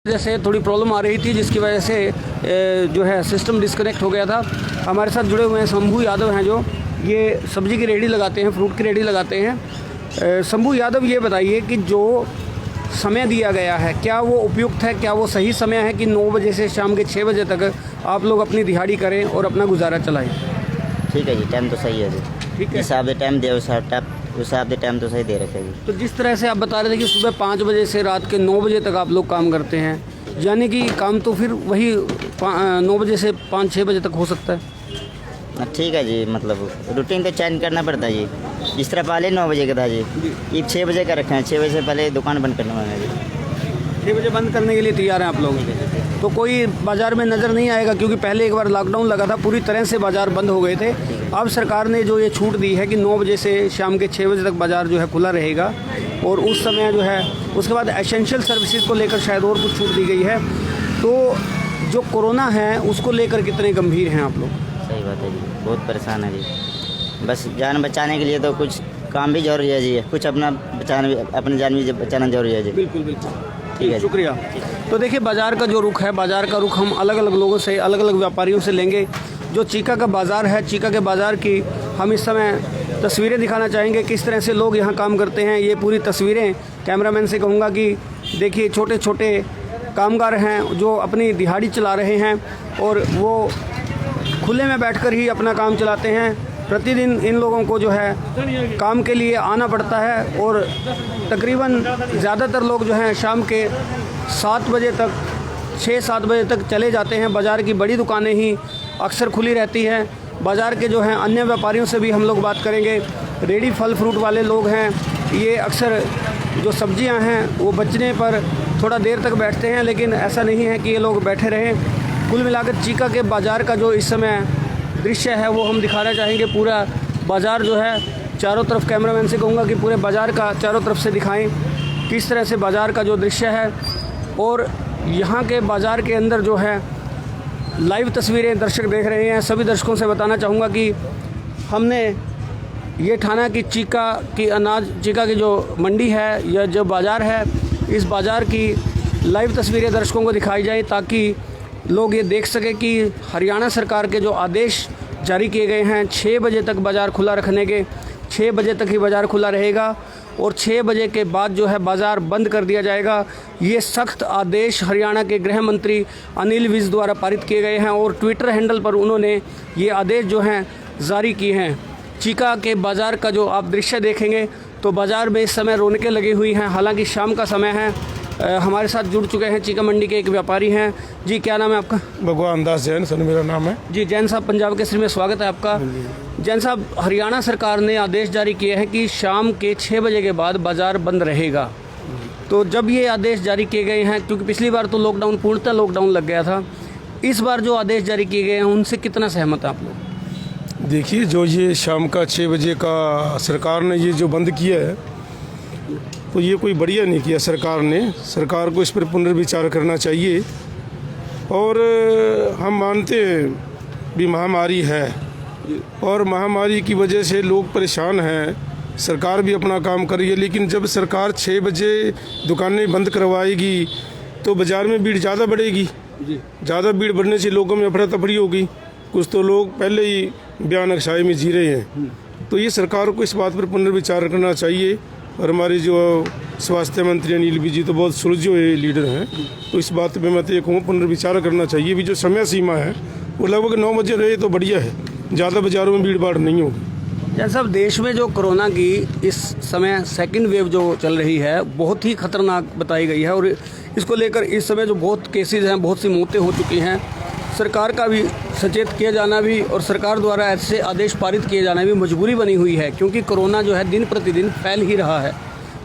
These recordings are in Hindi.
जैसे थोड़ी प्रॉब्लम आ रही थी जिसकी वजह से जो है सिस्टम डिस्कनेक्ट हो गया था। हमारे साथ जुड़े हुए हैं शंभू यादव हैं, जो ये सब्ज़ी की रेहड़ी लगाते हैं, फ्रूट की रेहड़ी लगाते हैं। शंभू यादव, ये बताइए कि जो समय दिया गया है क्या वो उपयुक्त है, क्या वो सही समय है कि 9 बजे से शाम के 6 बजे तक आप लोग अपनी दिहाड़ी करें और अपना गुजारा चलाएं? ठीक है जी, टाइम तो सही है जी। ठीक है, हिसाब से टाइम दे, उस हिसाब से टाइम तो सही दे रखे जी। तो जिस तरह से आप बता रहे थे कि सुबह 5 बजे से रात के 9 बजे तक आप लोग काम करते हैं, यानी कि काम तो फिर वही 9 बजे से 5-6 बजे तक हो सकता है। ठीक है जी, मतलब रूटीन तो चेंज करना पड़ता है जी। जिस तरह पहले 9 बजे का था जी, ये 6 बजे का रखे हैं। 6 बजे से पहले दुकान बंद करने वाला है जी। 6 बजे बंद करने के लिए तैयार हैं आप लोग? तो कोई बाज़ार में नज़र नहीं आएगा, क्योंकि पहले एक बार लॉकडाउन लगा था, पूरी तरह से बाज़ार बंद हो गए थे। अब सरकार ने जो ये छूट दी है कि 9 बजे से शाम के 6 बजे तक बाज़ार जो है खुला रहेगा, और उस समय जो है उसके बाद एसेंशियल सर्विसेज को लेकर शायद और कुछ छूट दी गई है। तो जो कोरोना है उसको लेकर कितने गंभीर हैं आप लोग? सही बात है जी, बहुत परेशान है जी। बस जान बचाने के लिए तो कुछ काम भी जरूरी है जी, कुछ अपनी जान भी बचाना जरूरी है जी। बिल्कुल बिल्कुल, ठीक है, शुक्रिया। तो देखिए, बाज़ार का जो रुख है, बाज़ार का रुख हम अलग अलग लोगों से, अलग अलग व्यापारियों से लेंगे। जो चीका का बाज़ार है, चीका के बाज़ार की हम इस समय तस्वीरें दिखाना चाहेंगे, किस तरह से लोग यहाँ काम करते हैं। ये पूरी तस्वीरें कैमरामैन से कहूँगा कि देखिए, छोटे छोटे कामगार हैं जो अपनी दिहाड़ी चला रहे हैं, और वो खुले में बैठकर ही अपना काम चलाते हैं। प्रतिदिन इन लोगों को जो है काम के लिए आना पड़ता है, और तकरीबन ज़्यादातर लोग जो हैं शाम के 7 बजे तक, 6-7 बजे तक चले जाते हैं। बाज़ार की बड़ी दुकानें ही अक्सर खुली रहती हैं। बाज़ार के जो हैं अन्य व्यापारियों से भी हम लोग बात करेंगे। रेडी फल फ्रूट वाले लोग हैं, ये अक्सर जो सब्जियां हैं वो बचने पर थोड़ा देर तक बैठते हैं, लेकिन ऐसा नहीं है कि ये लोग बैठे रहें। कुल मिलाकर चीका के बाज़ार का जो इस समय दृश्य है वो हम दिखाना चाहेंगे। पूरा बाज़ार जो है चारों तरफ, कैमरामैन से कहूँगा कि पूरे बाज़ार का चारों तरफ से दिखाएं किस तरह से बाज़ार का जो दृश्य है। और यहाँ के बाज़ार के अंदर जो है लाइव तस्वीरें दर्शक देख रहे हैं। सभी दर्शकों से बताना चाहूँगा कि हमने ये ठाना कि चीका की जो मंडी है या जो बाज़ार है, इस बाज़ार की लाइव तस्वीरें दर्शकों को दिखाई जाए, ताकि लोग ये देख सकें कि हरियाणा सरकार के जो आदेश जारी किए गए हैं 6 बजे तक बाज़ार खुला रखने के, 6 बजे तक ही बाज़ार खुला रहेगा, और 6 बजे के बाद जो है बाज़ार बंद कर दिया जाएगा। ये सख्त आदेश हरियाणा के गृह मंत्री अनिल विज द्वारा पारित किए गए हैं, और ट्विटर हैंडल पर उन्होंने ये आदेश जो हैं जारी किए हैं। चीका के बाज़ार का जो आप दृश्य देखेंगे तो बाज़ार में इस समय रौनकें लगी हुई हैं, हालांकि शाम का समय है। हमारे साथ जुड़ चुके हैं चीका मंडी के एक व्यापारी हैं। जी, क्या नाम है आपका? भगवान दास जैन सर मेरा नाम है जी। जैन साहब, पंजाब केसरी में स्वागत है आपका। जैन साहब, हरियाणा सरकार ने आदेश जारी किए हैं कि शाम के 6 बजे के बाद बाज़ार बंद रहेगा। तो जब ये आदेश जारी किए गए हैं, क्योंकि पिछली बार तो लॉकडाउन, पूर्णतः लॉकडाउन लग गया था, इस बार जो आदेश जारी किए गए हैं उनसे कितना सहमत है आप लोग? देखिए, जो ये शाम का 6 बजे का सरकार ने ये जो बंद किया है, तो ये कोई बढ़िया नहीं किया सरकार ने। सरकार को इस पर पुनर्विचार करना चाहिए। और हम मानते हैं भी महामारी है, और महामारी की वजह से लोग परेशान हैं। सरकार भी अपना काम कर रही है, लेकिन जब सरकार 6 बजे दुकानें बंद करवाएगी तो बाज़ार में भीड़ ज़्यादा बढ़ेगी। ज़्यादा भीड़ बढ़ने से लोगों में अफरा तफरी होगी। कुछ तो लोग पहले ही भयानक शाही में जी रहे हैं। तो ये सरकार को इस बात पर पुनर्विचार करना चाहिए। और हमारे जो स्वास्थ्य मंत्री अनिल विज जी तो बहुत सुलझे हुए लीडर हैं, तो इस बात पे मैं तो एक हूँ, पुनर्विचार करना चाहिए। भी जो समय सीमा है वो लगभग 9 बजे रहे तो बढ़िया है, ज़्यादा बाज़ारों में भीड़ भाड़ नहीं होगी। जैसा साहब, देश में जो कोरोना की इस समय सेकंड वेव जो चल रही है बहुत ही खतरनाक बताई गई है, और इसको लेकर इस समय जो बहुत केसेस हैं, बहुत सी मौतें हो चुकी हैं। सरकार का भी सचेत किया जाना भी, और सरकार द्वारा ऐसे आदेश पारित किए जाना भी मजबूरी बनी हुई है, क्योंकि कोरोना जो है दिन प्रतिदिन फैल ही रहा है।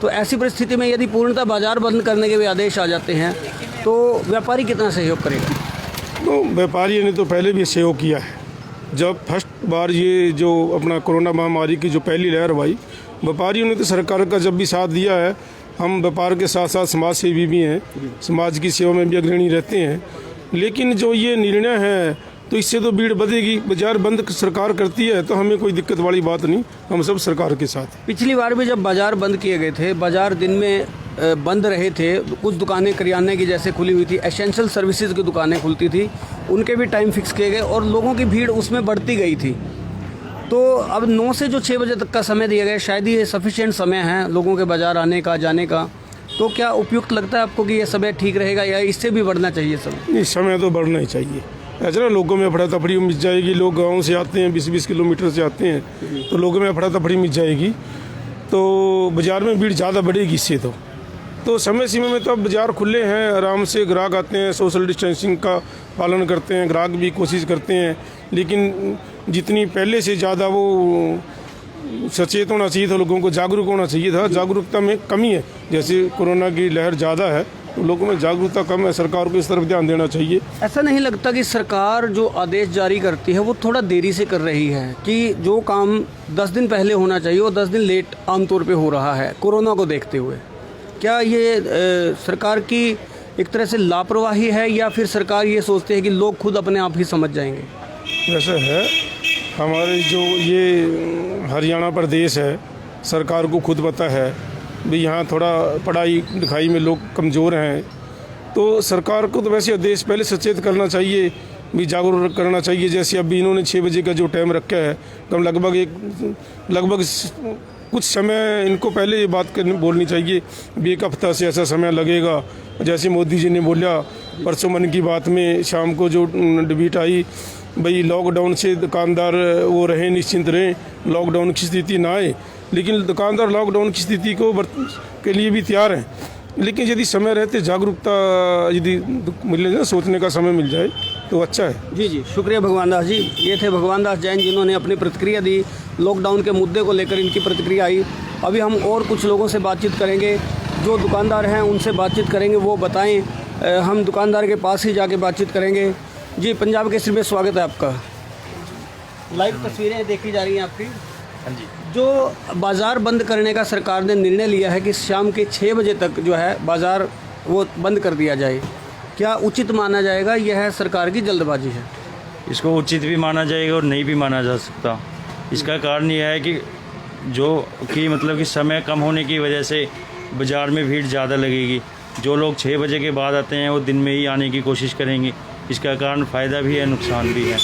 तो ऐसी परिस्थिति में यदि पूर्णतः बाज़ार बंद करने के भी आदेश आ जाते हैं तो व्यापारी कितना सहयोग करेगा? तो व्यापारी ने तो पहले भी सहयोग किया है। जब फर्स्ट बार ये जो अपना कोरोना महामारी की जो पहली लहर आई, व्यापारियों ने तो सरकार का जब भी साथ दिया है। हम व्यापार के साथ साथ समाज सेवी भी हैं, समाज की सेवा में भी अग्रणी रहते हैं। लेकिन जो ये निर्णय है तो इससे तो भीड़ बढ़ेगी। बाजार बंद सरकार करती है तो हमें कोई दिक्कत वाली बात नहीं, हम सब सरकार के साथ। पिछली बार भी जब बाज़ार बंद किए गए थे, बाज़ार दिन में बंद रहे थे, कुछ दुकानें करियाने की जैसे खुली हुई थी, एसेंशियल सर्विसेज की दुकानें खुलती थी, उनके भी टाइम फिक्स किए गए और लोगों की भीड़ उसमें बढ़ती गई थी। तो अब 9 से जो 6 बजे तक का समय दिया गया, शायद ये सफिशिएंट समय है लोगों के बाज़ार आने का, जाने का। तो क्या उपयुक्त लगता है आपको कि ये समय ठीक रहेगा या इससे भी बढ़ना चाहिए समय? नहीं, समय तो बढ़ना ही चाहिए। ऐसा ना लोगों में अफड़ा तफड़ी मिट जाएगी, लोग गांव से आते हैं, 20-20 किलोमीटर से आते हैं, तो लोगों में अफड़ा तफड़ी मिट जाएगी, तो बाज़ार में भीड़ ज़्यादा बढ़ेगी इससे। तो समय सीमा में तो अब बाज़ार खुले हैं, आराम से ग्राहक आते हैं, सोशल डिस्टेंसिंग का पालन करते हैं, ग्राहक भी कोशिश करते हैं, लेकिन जितनी पहले से ज़्यादा वो सचेत होना चाहिए था, लोगों को जागरूक होना चाहिए था, जागरूकता में कमी है। जैसे कोरोना की लहर ज़्यादा है तो लोगों में जागरूकता कम है, सरकार को इस तरफ ध्यान देना चाहिए। ऐसा नहीं लगता कि सरकार जो आदेश जारी करती है वो थोड़ा देरी से कर रही है, कि जो काम 10 दिन पहले होना चाहिए वो 10 दिन लेट आमतौर पे हो रहा है कोरोना को देखते हुए? क्या ये सरकार की एक तरह से लापरवाही है या फिर सरकार ये सोचती है कि लोग खुद अपने आप ही समझ जाएंगे? वैसा है, हमारे जो ये हरियाणा प्रदेश है, सरकार को खुद पता है भी यहाँ थोड़ा पढ़ाई लिखाई में लोग कमज़ोर हैं, तो सरकार को तो वैसे आदेश पहले सचेत करना चाहिए, भी जागरूक करना चाहिए। जैसे अभी इन्होंने 6 बजे का जो टाइम रखा है, कम लगभग कुछ समय इनको पहले ये बात बोलनी चाहिए भी 1 हफ्ता से ऐसा समय लगेगा। जैसे मोदी जी ने बोला परसों मन की बात में, शाम को जो डिबेट आई, भाई लॉकडाउन से दुकानदार वो रहें, निश्चिंत रहें, लॉकडाउन की स्थिति ना आए। लेकिन दुकानदार लॉकडाउन की स्थिति के लिए भी तैयार हैं, लेकिन यदि समय रहते जागरूकता यदि मिले ना, सोचने का समय मिल जाए तो अच्छा है। जी, शुक्रिया भगवान दास जी। ये थे भगवान दास जैन जिन्होंने अपनी प्रतिक्रिया दी, लॉकडाउन के मुद्दे को लेकर इनकी प्रतिक्रिया आई। अभी हम और कुछ लोगों से बातचीत करेंगे, जो दुकानदार हैं उनसे बातचीत करेंगे, वो बताएं। हम दुकानदार के पास ही जाके बातचीत करेंगे। जी, पंजाब केसरी में स्वागत है आपका। लाइव तस्वीरें देखी जा रही हैं आपकी। हाँ जी। जो बाज़ार बंद करने का सरकार ने निर्णय लिया है कि शाम के 6 बजे तक जो है बाज़ार वो बंद कर दिया जाए, क्या उचित माना जाएगा? यह है सरकार की जल्दबाजी है? इसको उचित भी माना जाएगा और नहीं भी माना जा सकता। इसका कारण यह है कि मतलब कि समय कम होने की वजह से बाज़ार में भीड़ ज़्यादा लगेगी। जो लोग 6 बजे के बाद आते हैं वो दिन में ही आने की कोशिश करेंगे। इसका कारण फ़ायदा भी है, नुकसान भी है।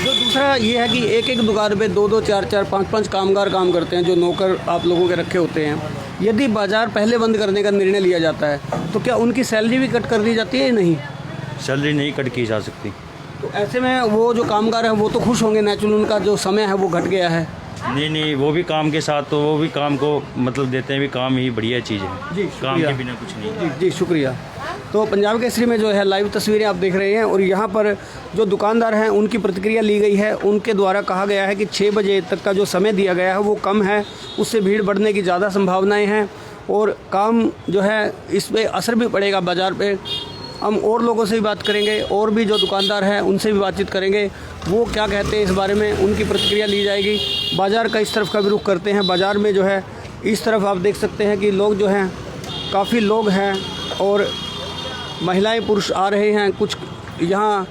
जो दूसरा ये है कि एक दुकान पे 2-2, 4-4, 5-5 कामगार काम करते हैं, जो नौकर आप लोगों के रखे होते हैं। यदि बाज़ार पहले बंद करने का निर्णय लिया जाता है तो क्या उनकी सैलरी भी कट कर दी जाती है या नहीं? सैलरी नहीं कट की जा सकती। तो ऐसे में वो जो कामगार है वो तो खुश होंगे, नेचुरल उनका जो समय है वो घट गया है। नहीं, वो भी काम के साथ, तो वो भी काम को मतलब देते हैं भी काम ही बढ़िया चीज़ है जी, काम के बिना कुछ नहीं। जी, शुक्रिया। तो पंजाब केसरी में जो है लाइव तस्वीरें आप देख रहे हैं और यहाँ पर जो दुकानदार हैं उनकी प्रतिक्रिया ली गई है। उनके द्वारा कहा गया है कि 6 बजे तक का जो समय दिया गया है वो कम है, उससे भीड़ बढ़ने की ज़्यादा संभावनाएं हैं और काम जो है इस पर असर भी पड़ेगा बाज़ार पे। हम और लोगों से भी बात करेंगे, और भी जो दुकानदार हैं उनसे भी बातचीत करेंगे, वो क्या कहते हैं इस बारे में, उनकी प्रतिक्रिया ली जाएगी। बाज़ार का इस तरफ का भी रुख करते हैं। बाज़ार में जो है इस तरफ आप देख सकते हैं कि लोग जो हैं, काफ़ी लोग हैं और महिलाएं पुरुष आ रहे हैं। कुछ यहाँ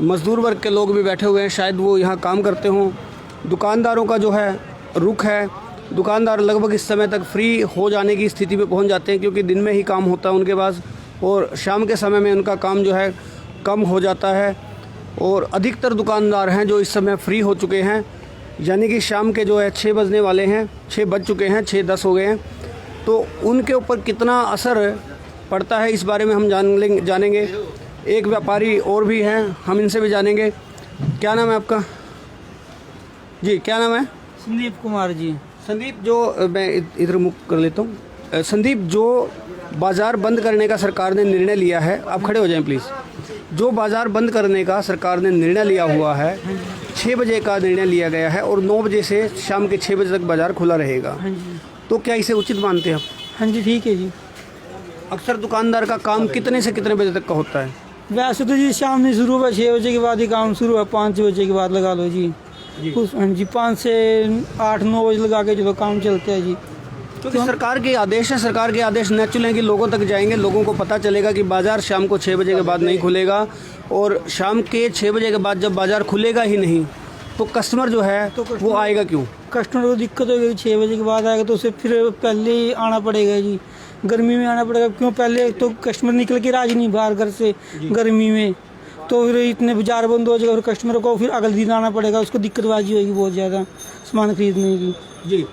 मज़दूर वर्ग के लोग भी बैठे हुए हैं, शायद वो यहाँ काम करते हों। दुकानदारों का जो है रुख है, दुकानदार लगभग इस समय तक फ्री हो जाने की स्थिति पे पहुँच जाते हैं, क्योंकि दिन में ही काम होता है उनके पास और शाम के समय में उनका काम जो है कम हो जाता है। और अधिकतर दुकानदार हैं जो इस समय फ्री हो चुके हैं, यानी कि शाम के जो है 6 बजने वाले हैं, 6 बज चुके हैं, 6:10 हो गए हैं। तो उनके ऊपर कितना असर पड़ता है इस बारे में हम जानेंगे। एक व्यापारी और भी हैं, हम इनसे भी जानेंगे। क्या नाम है आपका? जी, क्या नाम है? संदीप कुमार जी। संदीप, जो मैं इधर मुख कर लेता हूँ। संदीप, जो बाज़ार बंद करने का सरकार ने निर्णय लिया है, आप खड़े हो जाएं प्लीज़। जो बाज़ार बंद करने का सरकार ने निर्णय लिया हुआ है, 6 बजे का निर्णय लिया गया है और 9 बजे से शाम के 6 बजे तक बाज़ार खुला रहेगा। हाँ जी। तो क्या इसे उचित मानते हैं आप? हाँ जी, ठीक है जी। अक्सर दुकानदार का काम कितने से कितने बजे तक का होता है? वैसे तो जी शाम में शुरू हुआ, 6 बजे के बाद ही काम शुरू है, 5 बजे के बाद लगा लो जी। हाँ जी, 5 से 8-9 बजे लगा के चलो काम चलता है जी। क्योंकि सरकार के आदेश है, सरकार के आदेश नेचुरल हैं कि लोगों तक जाएंगे, लोगों को पता चलेगा कि बाज़ार शाम को 6 बजे के बाद नहीं खुलेगा। और शाम के 6 बजे के बाद जब बाज़ार खुलेगा ही नहीं तो कस्टमर जो है तो वो आएगा क्यों? कस्टमर को दिक्कत होगी, 6 बजे के बाद आएगा तो उसे फिर पहले ही आना पड़ेगा जी। गर्मी में आना पड़ेगा, क्यों पहले तो कस्टमर निकल के राज नहीं बाहर घर से गर्मी में, तो फिर इतने बाजार बंद हो जाएगा, फिर कस्टमर को फिर अगले दिन आना पड़ेगा, उसको दिक्कतबाजी होगी बहुत ज़्यादा सामान खरीदने की। जी,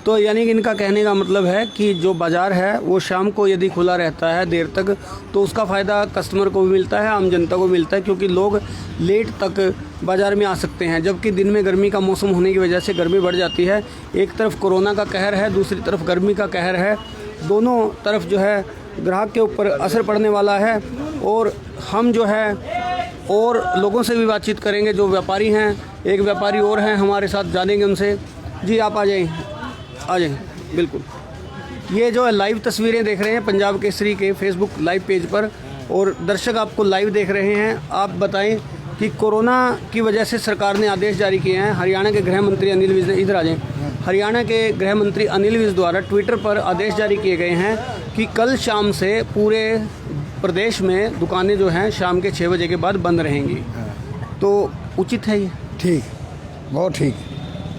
तो यानी कि इनका कहने का मतलब है कि जो बाज़ार है वो शाम को यदि खुला रहता है देर तक तो उसका फ़ायदा कस्टमर को भी मिलता है, आम जनता को मिलता है, क्योंकि लोग लेट तक बाज़ार में आ सकते हैं, जबकि दिन में गर्मी का मौसम होने की वजह से गर्मी बढ़ जाती है। एक तरफ कोरोना का कहर है, दूसरी तरफ गर्मी का कहर है, दोनों तरफ जो है ग्राहक के ऊपर असर पड़ने वाला है। और हम जो है और लोगों से भी बातचीत करेंगे जो व्यापारी हैं, एक व्यापारी और हैं हमारे साथ, जानेंगे उनसे। जी आप आ जाएं, आ जाएं, बिल्कुल। ये जो है लाइव तस्वीरें देख रहे हैं पंजाब केसरी के फेसबुक लाइव पेज पर, और दर्शक आपको लाइव देख रहे हैं। आप बताएं कि कोरोना की वजह से सरकार ने आदेश जारी किए हैं। हरियाणा के गृह मंत्री अनिल विज, इधर आ जाएं, हरियाणा के गृह मंत्री अनिल विज द्वारा ट्विटर पर आदेश जारी किए गए हैं कि कल शाम से पूरे प्रदेश में दुकानें जो हैं शाम के 6 बजे के बाद बंद रहेंगी। तो उचित है ये? ठीक, बहुत ठीक,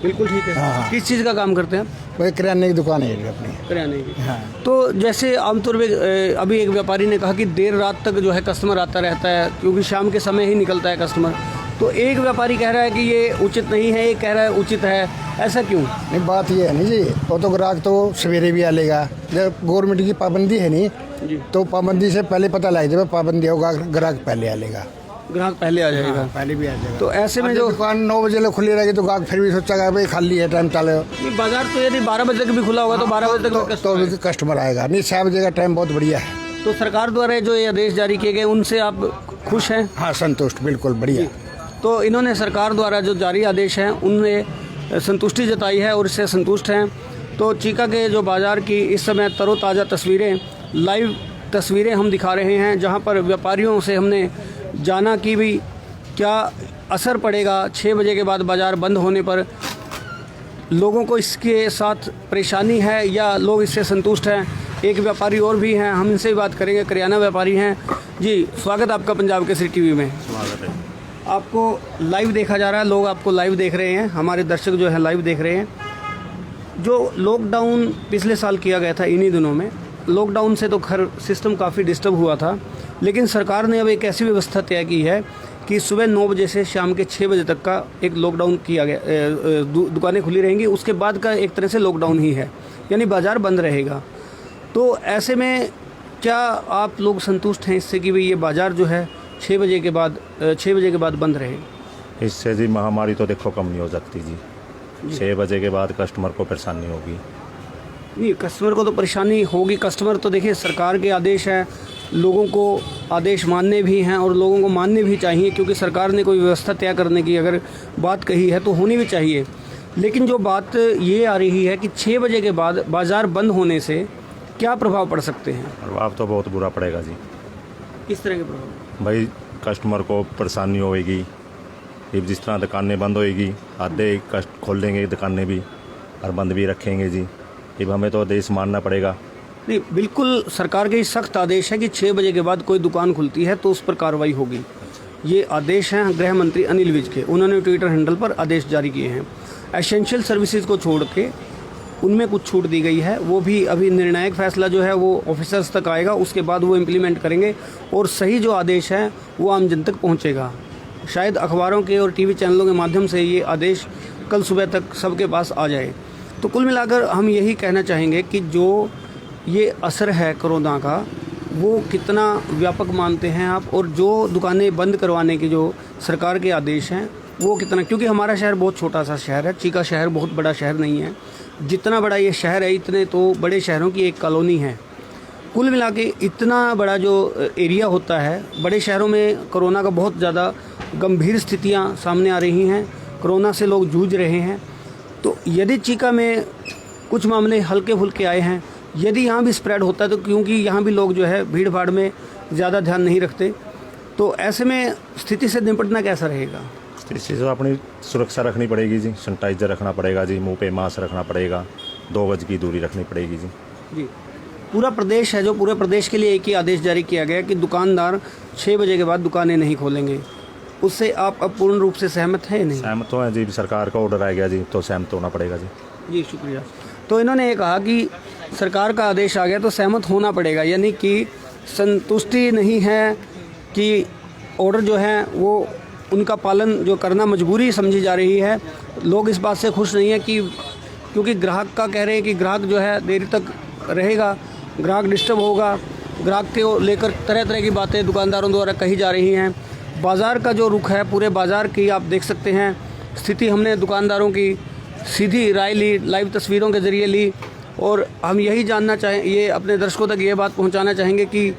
बिल्कुल ठीक है। हाँ। किस चीज़ का काम करते हैं आप? वही किराने की दुकान है अपनी। किराने की। हाँ। तो जैसे आमतौर पे अभी एक व्यापारी ने कहा कि देर रात तक जो है कस्टमर आता रहता है, क्योंकि शाम के समय ही निकलता है कस्टमर। तो एक व्यापारी कह रहा है कि ये उचित नहीं है, एक कह रहा है उचित है, ऐसा क्यों? नहीं, बात ये है नहीं जी, वो तो ग्राहक तो सवेरे भी आ लेगा, जब गवर्नमेंट की पाबंदी है नहीं जी, तो पाबंदी से पहले पता लग जाए, पाबंदी होगा ग्राहक पहले आ लेगा, ग्राहक पहले आ जाएगा। पहले भी आ जाएगा। तो ऐसे में अब जो दुकान 9 बजे खुली रहेगी तो ग्राहक फिर भी सोचेगा भाई खाली है, टाइम चाले नहीं, बाजार तो यदि 12 बजे तक भी खुला होगा तो 12 बजे तक तो customer भी कस्टमर आएगा। नहीं, 6 बजे का टाइम बहुत बढ़िया है। तो सरकार द्वारा जो ये आदेश जारी किए गए उनसे आप खुश हैं? हाँ, संतुष्ट, बिल्कुल बढ़िया। तो इन्होंने सरकार द्वारा जो जारी आदेश हैं उनमें संतुष्टि जताई है और इससे संतुष्ट हैं। तो चीका के जो बाज़ार की इस समय तरोताज़ा तस्वीरें, लाइव तस्वीरें हम दिखा रहे हैं, जहां पर व्यापारियों से हमने जाना कि भी क्या असर पड़ेगा 6 बजे के बाद बाज़ार बंद होने पर, लोगों को इसके साथ परेशानी है या लोग इससे संतुष्ट हैं। एक व्यापारी और भी हैं, हम इनसे भी बात करेंगे, करियाना व्यापारी हैं। जी, स्वागत आपका पंजाब केसरी टीवी में। स्वागत है। आपको लाइव देखा जा रहा है, लोग आपको लाइव देख रहे हैं, हमारे दर्शक जो है लाइव देख रहे हैं। जो लॉकडाउन पिछले साल किया गया था इन्हीं दिनों में, लॉकडाउन से तो खैर सिस्टम काफ़ी डिस्टर्ब हुआ था, लेकिन सरकार ने अब एक ऐसी व्यवस्था तय की है कि सुबह 9 बजे से शाम के 6 बजे तक का एक लॉकडाउन किया गया, दुकानें खुली रहेंगी, उसके बाद का एक तरह से लॉकडाउन ही है, यानी बाज़ार बंद रहेगा। तो ऐसे में क्या आप लोग संतुष्ट हैं इससे कि भाई ये बाज़ार जो है 6 बजे के बाद बंद रहे? इससे जी महामारी तो देखो कम नहीं हो सकती जी। 6 बजे के बाद कस्टमर को परेशानी होगी। नहीं, कस्टमर को तो परेशानी होगी। कस्टमर तो देखिए सरकार के आदेश हैं, लोगों को आदेश मानने भी हैं और लोगों को मानने भी चाहिए, क्योंकि सरकार ने कोई व्यवस्था तय करने की अगर बात कही है तो होनी भी चाहिए। लेकिन जो बात ये आ रही है कि 6 बजे के बाद बाज़ार बंद होने से क्या प्रभाव पड़ सकते हैं? प्रभाव तो बहुत बुरा पड़ेगा जी। किस तरह के प्रभाव? भाई कस्टमर को परेशानी होएगी। अब जिस तरह दुकानें बंद होएगी, आधे कस्ट खोल देंगे दुकानें भी और बंद भी रखेंगे जी। अब हमें तो आदेश मानना पड़ेगा। नहीं, बिल्कुल सरकार के सख्त आदेश है कि 6 बजे के बाद कोई दुकान खुलती है तो उस पर कार्रवाई होगी। ये आदेश हैं गृह मंत्री अनिल विज के, उन्होंने ट्विटर हैंडल पर आदेश जारी किए हैं। एसेंशियल सर्विसेज को छोड़ के उनमें कुछ छूट दी गई है, वो भी अभी निर्णायक फैसला जो है वो ऑफिसर्स तक आएगा, उसके बाद वो इम्प्लीमेंट करेंगे और सही जो आदेश है वो आम जन तक पहुँचेगा। शायद अखबारों के और टीवी चैनलों के माध्यम से ये आदेश कल सुबह तक सबके पास आ जाए। तो कुल मिलाकर हम यही कहना चाहेंगे कि जो ये असर है कोरोना का वो कितना व्यापक मानते हैं आप, और जो दुकानें बंद करवाने की जो सरकार के आदेश हैं वो कितना, क्योंकि हमारा शहर बहुत छोटा सा शहर है, चीका शहर बहुत बड़ा शहर नहीं है। जितना बड़ा ये शहर है इतने तो बड़े शहरों की एक कॉलोनी है। कुल मिला के इतना बड़ा जो एरिया होता है, बड़े शहरों में कोरोना का बहुत ज़्यादा गंभीर स्थितियां सामने आ रही हैं, कोरोना से लोग जूझ रहे हैं। तो यदि चीका में कुछ मामले हल्के फुल्के आए हैं, यदि यहाँ भी स्प्रेड होता है तो क्योंकि यहाँ भी लोग जो है भीड़ भाड़ में ज़्यादा ध्यान नहीं रखते, तो ऐसे में स्थिति से निपटना कैसा रहेगा? इससे तो अपनी सुरक्षा रखनी पड़ेगी जी। सैनिटाइजर रखना पड़ेगा जी, मुंह पे मास्क रखना पड़ेगा, 2 गज की दूरी रखनी पड़ेगी जी। जी, पूरा प्रदेश है जो पूरे प्रदेश के लिए एक ही आदेश जारी किया गया कि दुकानदार 6 बजे के बाद दुकानें नहीं खोलेंगे। उससे आप अब पूर्ण रूप से सहमत हैं? नहीं सहमत तो हैं जी, सरकार का ऑर्डर आ गया जी तो सहमत होना पड़ेगा जी। जी, शुक्रिया। तो इन्होंने ये कहा कि सरकार का आदेश आ गया तो सहमत होना पड़ेगा, यानी कि संतुष्टि नहीं है कि ऑर्डर जो है वो उनका पालन जो करना मजबूरी समझी जा रही है। लोग इस बात से खुश नहीं है कि क्योंकि ग्राहक का कह रहे हैं कि ग्राहक जो है देर तक रहेगा, ग्राहक डिस्टर्ब होगा, ग्राहक को लेकर तरह तरह की बातें दुकानदारों द्वारा कही जा रही हैं। बाज़ार का जो रुख है, पूरे बाज़ार की आप देख सकते हैं स्थिति, हमने दुकानदारों की सीधी राय ली, लाइव तस्वीरों के ज़रिए ली, और हम यही जानना चाहें, ये अपने दर्शकों तक ये बात पहुंचाना चाहेंगे कि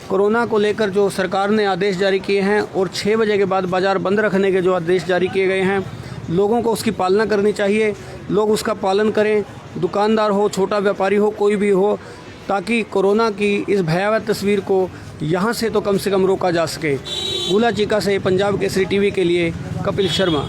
कोरोना को लेकर जो सरकार ने आदेश जारी किए हैं और 6 बजे के बाद बाज़ार बंद रखने के जो आदेश जारी किए गए हैं, लोगों को उसकी पालना करनी चाहिए। लोग उसका पालन करें, दुकानदार हो, छोटा व्यापारी हो, कोई भी हो, ताकि कोरोना की इस भयावह तस्वीर को यहाँ से तो कम रोका जा सके। गुला चीका से पंजाब केसरी टीवी के लिए कपिल शर्मा।